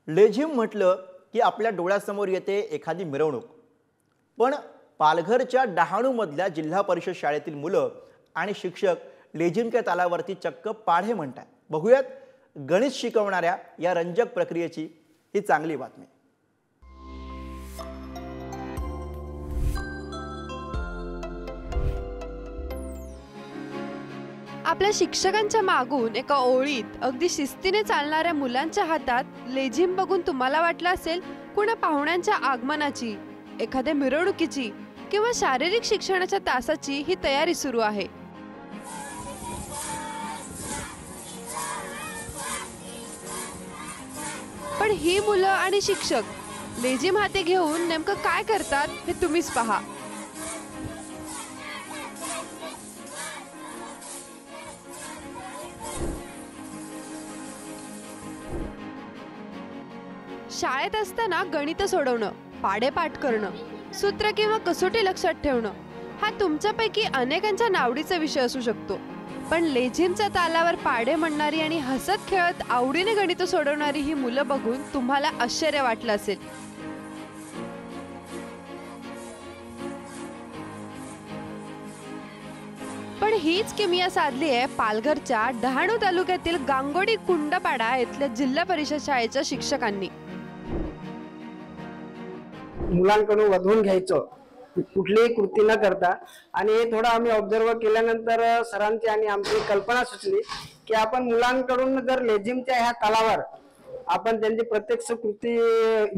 लेझिम म्हटलं की आपल्या डोळ्यासमोर येते एखादी मिरवणूक. पण पालघरच्या डहाणूमधल्या जिल्हा परिषद शाळेतील मुलं आणि शिक्षक लेझिमच्या तालावरती चक्क पाढे म्हणतात. बघूयात गणित शिकवणाऱ्या या रंजक प्रक्रियेची ही चांगली बातमी. आपल्या शिक्षकांच्या मागून एका ओळीत अगदी शिस्तीने चालणाऱ्या मुलांच्या हातात लेझिम बघून तुम्हाला वाटलं असेल कुणा पाहुण्यांच्या आगमनाची, एखाद्या मिरवणुकीची किंवा शारीरिक शिक्षणाच्या तासाची ही तयारी सुरू आहे. पण ही मुलं आणि शिक्षक लेझिम हाती घेऊन नेमकं काय करतात हे तुम्हीच पहा. शाळेत असताना गणित सोडवणं, पाढेपाठ करणं, सूत्र किंवा कसोटी लक्षात ठेवणं हा तुमच्यापैकी अनेकांच्या नावडीचा विषय असू शकतो. पण लेझिमच्या तालावर पाढे म्हणणारी आणि हसत खेळत आवडीने गणित सोडवणारी ही मुलं बघून तुम्हाला आश्चर्य वाटलं असेल. पण हीच किमया साधली आहे पालघरच्या डहाणू तालुक्यातील गांगोडी कुंडपाडा येथील जिल्हा परिषद शाळेच्या शिक्षकांनी. मुलांकडून वधवून घ्यायचं कुठलीही कृती न करता. आणि हे थोडं आम्ही ऑब्झर्व केल्यानंतर सरांची आणि आमची कल्पना सुचली की आपण मुलांकडून जर लेझिमच्या ह्या तालावर आपण त्यांची प्रत्यक्ष कृती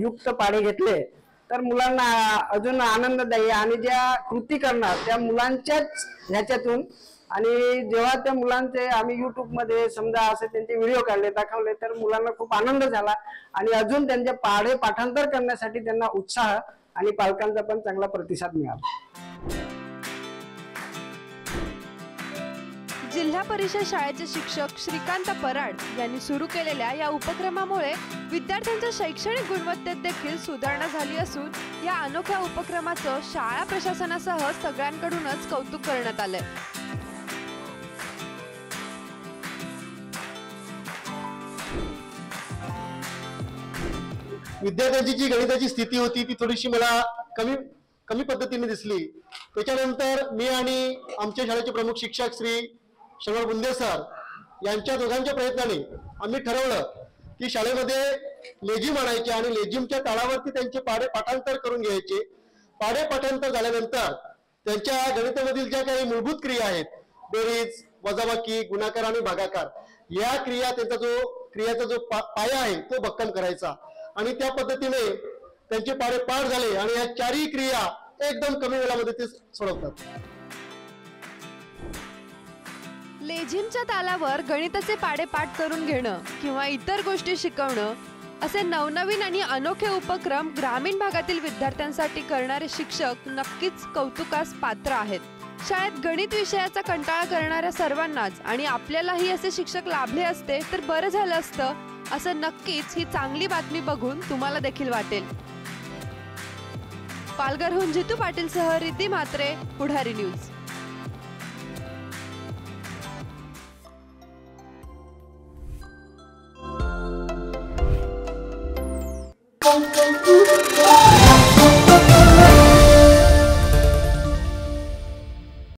युक्त पाढे घेतले तर मुलांना अजून आनंददायी आणि ज्या कृती करणार त्या मुलांच्याच ह्याच्यातून. आणि जेव्हा त्या मुलांचे आम्ही युट्यूबमध्ये समजा असे त्यांचे व्हिडिओ काढले दाखवले तर मुलांना खूप आनंद झाला आणि अजून त्यांचे पाढे पाठांतर करण्यासाठी त्यांना उत्साह आणि पालकांचा पण चांगला प्रतिसाद मिळाला. जिल्हा परिषद शाळेचे शिक्षक श्रीकांत पराड यांनी सुरू केलेल्या या उपक्रमामुळे विद्यार्थ्यांच्या शैक्षणिक गुणवत्तेत देखील सुधारणा झाली असून या अनोख्या उपक्रमाचं शाळा प्रशासनासह सगळ्यांकडूनच कौतुक करण्यात आलंय. विद्यार्थ्यांची जी गणिताची स्थिती होती ती थोडीशी मला कमी पद्धतीने दिसली. त्याच्यानंतर मी आणि आमच्या शाळेचे प्रमुख शिक्षक श्री शंकर बुंदे सर यांच्या दोघांच्या प्रयत्नाने आम्ही ठरवलं की शाळेमध्ये लेझिम आणायचे आणि लेझिमच्या तालावरती त्यांचे पाढे पाठांतर करून घ्यायचे. पाढे पाठांतर झाल्यानंतर त्यांच्या गणितामधील ज्या काही मूलभूत क्रिया आहेत, बेरीज, वजाबाकी, गुणाकार आणि भागाकार, या क्रियाचा जो पाया आहे तो भक्कम करायचा. आणि त्या पद्धतीने त्यांचे पाढे पाठ झाले आणि या चारही क्रिया एकदम कमी वेळामध्ये ते सोडवतात. लेझिमच्या तालावर गणिताचे पाढे पाठ करून घेणं किंवा इतर गोष्टी शिकवणं असे नवनवीन आणि अनोखे उपक्रम ग्रामीण भागातील विद्यार्थ्यांसाठी करणारे शिक्षक नक्कीच कौतुकास पात्र आहेत. शाळेत गणित विषयाचा कंटाळा करणाऱ्या सर्वांनाच आणि आपल्यालाही असे शिक्षक लाभले असते तर बरं झालं असतं असं नक्कीच ही चांगली बातमी बघून तुम्हाला देखील वाटेल. पालघरहून जितू पाटील सह रिद्धी म्हात्रे, पुढारी न्यूज.